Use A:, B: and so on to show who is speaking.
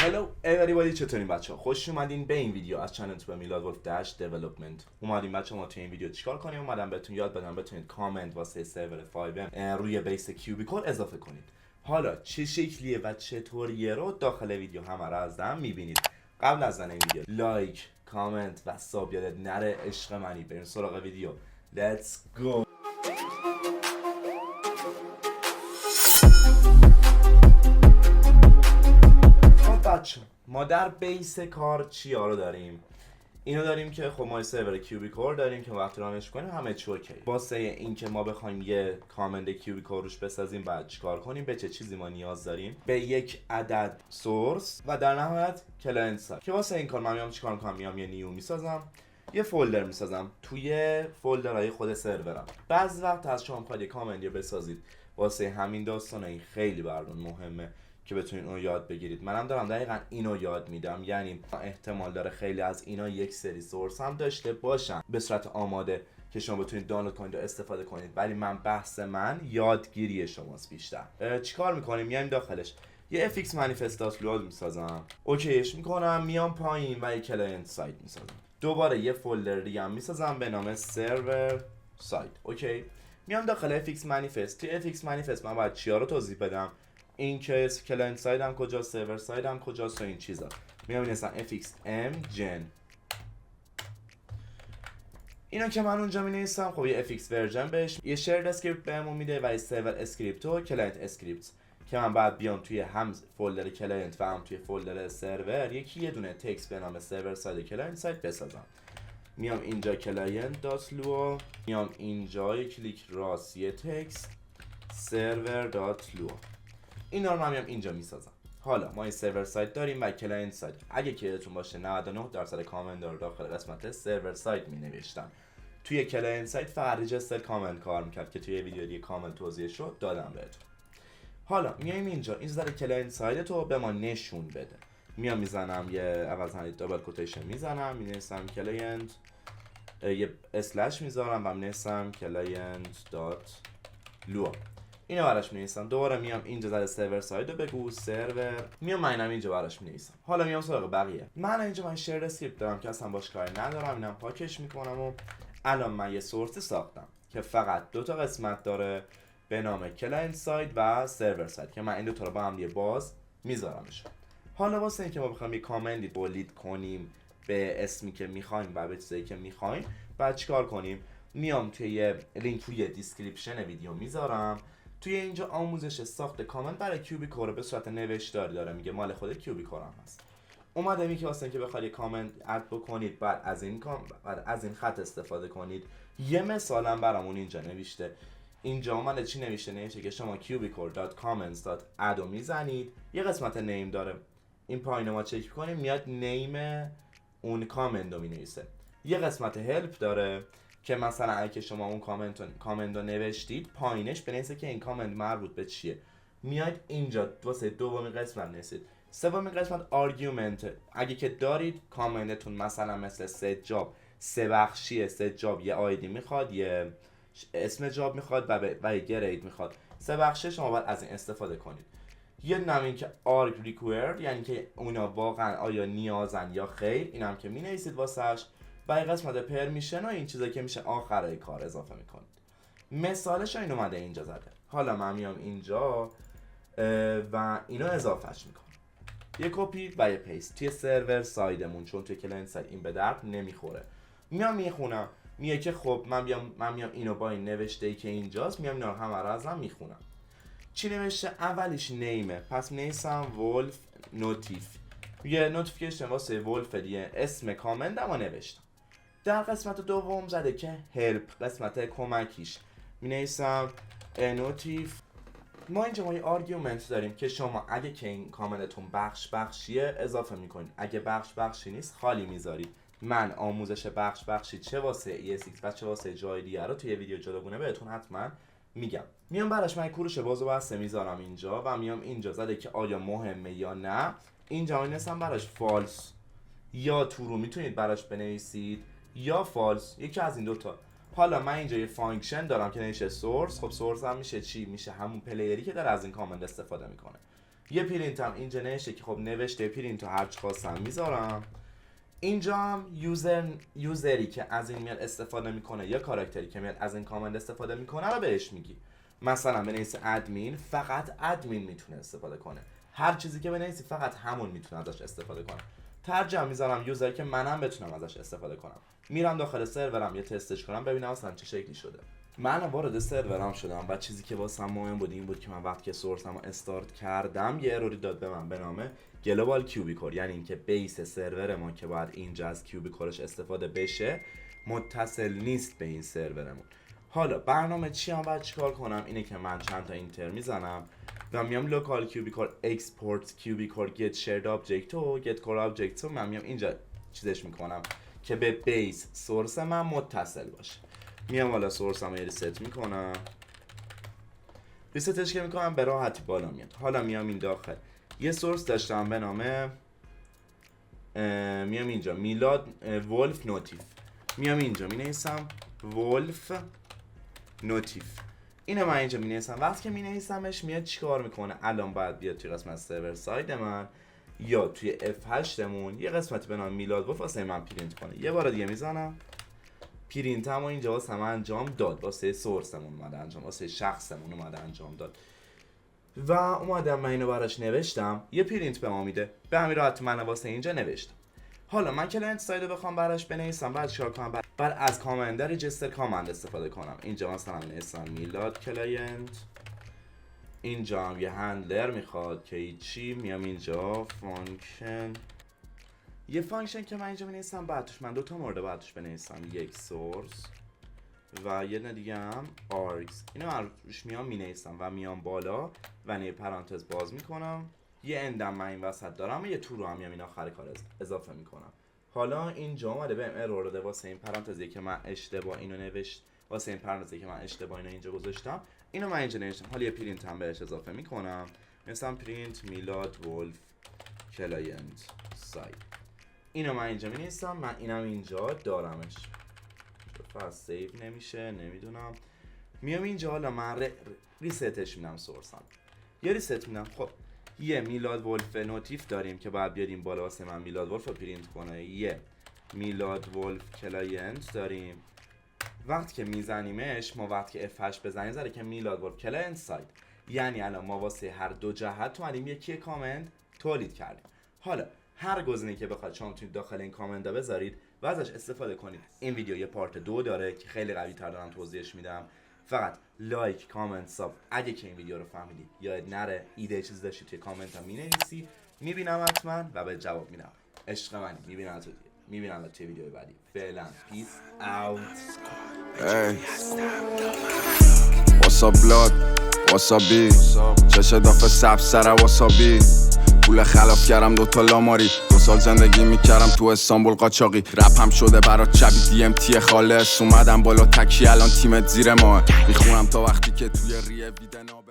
A: Hello everybody، چطورین بچه‌ها؟ خوش اومدین به این ویدیو از چنل تو میلاد ولف داش دیولپمنت. اومدیم بچه‌ها ما تو این ویدیو چیکار کنیم؟ اومدم بهتون یاد بدم بتونید کامنت واسه سرور 5M روی بیس کیوبیکل اضافه کنید. حالا چه شکلیه و چطوریه رو داخل ویدیو همه رو از هم میبینید. قبل از این ویدیو لایک، کامنت و ساب یادت نره عشق منی. بریم سراغ ویدیو. Let's go. ما در بیس کار چیا رو داریم؟ اینو داریم که خب ما سرور کیوبیکل داریم که وقتی رانش کنیم همه چی اوکی. واسه این که ما بخوایم یه کامند کیوبیکل روش بسازیم بعد چیکار کنیم؟ به چه چیزی ما نیاز داریم؟ به یک عدد سورس و در نهایت کلاینت سایت. که واسه این کار من میام چیکار میکنم؟ میام یه نیو میسازم، یه فولدر میسازم توی فولدرهای خود سرورم. بعضی وقت از شما میخواید یه کامندی بسازید واسه همین داستانا، این خیلی براتون مهمه که بتونید اونو یاد بگیرید. منم دارم دقیقاً اینو یاد میدم، یعنی احتمال داره خیلی از اینا یک سری سورس هم داشته باشن به صورت آماده که شما بتونید دانلود کنید و استفاده کنید، ولی بحث من یادگیری شماست بیشتر. چیکار میکنیم؟ میایم داخلش یه fx manifest.lua میسازم، اوکیش میکنم، میام پایین و یه کلاینت سایت میسازم. دوباره یه فولدر دیگه هم میسازم به نام سرور سایت. اوکی، میام داخل fx manifest. توی fx manifest من باید چیا رو توضیح بدم؟ این که کلاینت سایت هم کجاست، سرور سایت هم کجاست و این چیزا. میام اینستم fxm gen. اینا که من اونجا مینویسم، خب یه fx ورژن بهش، یه شرد اسکریپت بهمون میده و یه سرور اسکریپت و کلاینت اسکریپت که من بعد بیام توی هم فولدر کلاینت و هم توی فولدر سرور یه دونه تکست به نام سرور سایت کلاینت سایت بسازم. میام اینجا client.lua، میام اینجا یه کلیک راست یه تکست server.lua. اینا رو من میام اینجا میسازم. حالا ما این سرور سایت داریم و کلاینت سایت. اگه که یادتون باشه 99% کامنت رو داخل قسمت سرور سایت می نوشتم. توی کلاینت سایت فقط ریجستر کامنت کار میکرد که توی ویدیو دیگه کامنت توضیح شد دادم بهتون. حالا میایم اینجا این ذره کلاینت سایت رو به ما نشون بده. میام میزنم یه اول دابل کوتیشن میزنم، مینویسم کلاینت، یه اسلش میذارم و مینویسم client.lua. اینو براش می‌نویسم. دوباره میام اینجا زده سرور سایت رو بگو سرور، میام اینم اینجا براش می‌نویسم. حالا میام سراغ بقیه. من اینجا من شیر اسکریپت دارم که اصلا باش کاری ندارم، اینم پاکش میکنم و الان من یه سورس ساختم که فقط دو تا قسمت داره به نام کلاینت سایت و سرور سایت که من این دو تا رو با هم دیگه باز میذارمش. حالا واسه اینکه ما بخوایم یه کامندی تولید کنیم به اسمی که می‌خوایم و به چیزی که می‌خوایم، بعد چیکار کنیم؟ میام توی یه لینک توی دیسکریپشن ویدیو میذارم. توی اینجا آموزش ساخت کامنت برای کیوبیکل رو به صورت نوشتاری داره، میگه مال خود کیوبیکل هم هست. اومده میگه واسه اینکه بخواید کامنت اد بکنید بعد از این خط استفاده کنید. یه مثالم برامون اینجا نوشته. اینجا اومده چی نوشته که شما cubicle.comments.add رو میزنید، یه قسمت نیم داره. این پایین ما چک کنیم میاد نیم اون کامنت رو مینویسه. یه قسمت هلپ داره که مثلا اگه شما اون کامنت رو نوشتید پایینش بنویسه که این کامنت مربوط به چیه. میاد اینجا واسه دومین قسمت نویسید. سومین قسمت آرگومنت. اگه که دارید کامنتتون مثلا مثل set job 3 بخشیه، set job یه آیدی میخواد، یه اسم جاب میخواد و یه گرید میخواد، 3 بخشه، شما باید از این استفاده کنید. یه نمین که arg required، یعنی که اونا واقعا آیا نیازن یا خیر، اینم که مینویسید واسش. و این قسمت پرمیشن و این چیزایی که میشه آخرای کار اضافه میکنید. مثالش این اومده اینجا زده. حالا من میام اینجا و اینو اضافهش میکنم، یه کپی و یه پیست توی سرور سایدمون، چون توی کلاینت سایت این به درد نمیخوره. میام میخونم، میگه که خب من میام اینو با این نوشته ای که اینجاست، میام اینا رو همه رو ازم میخونم. چی نوشته؟ اولیش نیمه، پس می‌نویسم ولف نوتیف، یه نوتیفیکیشن واسه ولف دیگه، اسم کامندمو نوشتم. در قسمت دوم زده که هلپ، قسمت کمکیش، می‌نویسم نوتیف. ما اینجا ما یه آرگومنت داریم که شما اگه که این کامنتتون بخشیه اضافه میکنید، اگه بخشی نیست خالی میذارید. من آموزش بخشی چه واسه ESX و چه واسه جای دیگه رو توی ویدیو جداگونه بهتون حتما میگم. میام براش من کوروش باز و بسته میذارم اینجا و میام اینجا زده که آیا مهمه یا نه. اینجا می‌نویسم براش فالس یا ترو، میتونید براش بنویسید یا فالس، یکی از این دوتا. حالا من اینجا یه فانکشن دارم که نوشته سورس. خب سورس هم میشه چی؟ میشه همون پلیری که داره از این کامنت استفاده میکنه. یه پرینت هم اینجا نوشته که خب نوشته پرینت رو هرچی خواستم میذارم. اینجا هم یوزری که از این میاد استفاده میکنه یا کاراکتری که میاد از این کامند استفاده میکنه رو بهش میگی. مثلا بنویسی ادمین، فقط ادمین میتونه استفاده کنه. هر چیزی که بنویسی فقط همون میتونه ازش استفاده کنه. ترجمه میذارم یوزری که منم بتونم ازش استفاده کنم. میرم داخل سرورم یه تستش کنم ببینم اصلا چه شکلی شده. من وارد سرورم شدم و چیزی که واسم مهم بود این بود که من وقتی که سورسمو استارت کردم یه اروری داد به من به نام گلوبال کیوبیکور، یعنی اینکه بیس سرور ما که باید اینجا از کیوبیکورش استفاده بشه متصل نیست به این سرورمون. حالا برنامه چی هم باید چیکار کنم؟ اینه که من چند تا اینتر میزنم و میام لوکال کیوبیکور اکسپورت کیوبیکور گت شیرد آبجکت و گت کور آبجکت رو من میام اینجا چیزش میکنم که به بیس سورس من متصل باشه. میام والا سورس هم یه ریست میکنم، ریستش که میکنم به راحتی بالا میاد. حالا میام این داخل یه سورس داشتم به نام میام اینجا میلاد ولف نوتیف، میام اینجا مینویسم ولف نوتیف. اینو من اینجا مینویسم. وقتی که مینویسمش میاد چیکار میکنه؟ الان باید بیاد توی قسمت سرور ساید من یا توی F8 مون یه قسمتی به نام میلاد ولف واسه من پرینت کنه. یه بار دیگه میزنم پرینتمو اینجا واسه من انجام داد، واسه سورسمون اومده انجام، واسه شخصمون اومده انجام داد و اومدم من اینو براش نوشتم، یه پرینت به ما میده. به همین راحتی من واسه اینجا نوشتم. حالا من کلاینت ساید بخوام براش بنویسم بعد چیکار کنم؟ بعد از کامند رجیستر کامند استفاده کنم. اینجا مثلا بنویسم میلاد کلاینت، اینجا هم یه هندلر میخواد که چی، میام اینجا فانکشن، یه فانکشن که من اینجا بنویسم بعد توش من دوتا مورد بعد توش بنویسم، یک سورس و یه دیگه هم آرگز. اینو من روش میام مینویسم و میام بالا و یه پرانتز باز میکنم، یه اندم من این وسط دارم و یه تو رو هم میام این آخر کار اضافه میکنم. حالا اینجا اومده بهم ارور داده واسه این پرانتزی که من اشتباه اینو نوشت، واسه این پرانتزی که من اشتباه اینو اینجا گذاشتم، اینو من اینجا نوشتم. حالا یه پرینت هم بهش اضافه میکنم، مثلا پرینت میلاد ولف کلاینت ساید. اینو من اینجا مینویسم، من اینم اینجا دارمش. پس سیو نمیشه نمیدونم. میام اینجا حالا من ریستش میدم سورسم، یه ریست میدم. خب یه میلاد ولف نوتیف داریم که باید بیاریم بالا واسه من میلاد ولف رو پرینت کنه. یه میلاد ولف کلاینت داریم، وقتی که میزنیمش ما وقتی که F8 بزنیم زره که میلاد ولف کلاینت ساید، یعنی الان ما واسه هر دو جهت اومدیم یکی کامند تولید کردیم. حالا هر گزینه‌ای که بخواد شما میتونید داخل این کامنت بذارید و ازش استفاده کنید. این ویدیو یه پارت 2 داره که خیلی قوی تر دارم توضیحش میدم. فقط لایک، کامنت، ساب اگه که این ویدیو رو فهمیدی یاد نره. ایده چیزی داشتی توی کامنت هم مینویسی، میبینم حتما و به جواب میدم. عشق منی، میبینم توی ویدیو بعدی. فعلا پیس اوت.
B: واسابلاد واسابی چش دافه سب سر واسابی پول خلاف کردم دوتا لاماری 2 سال زندگی میکردم تو استانبول قاچاقی رپ هم شده برات شبی دی ام تی خالص اومدم بالا تکی الان تیمت زیر ماه میخونم تا وقتی که توی ریه ویدنا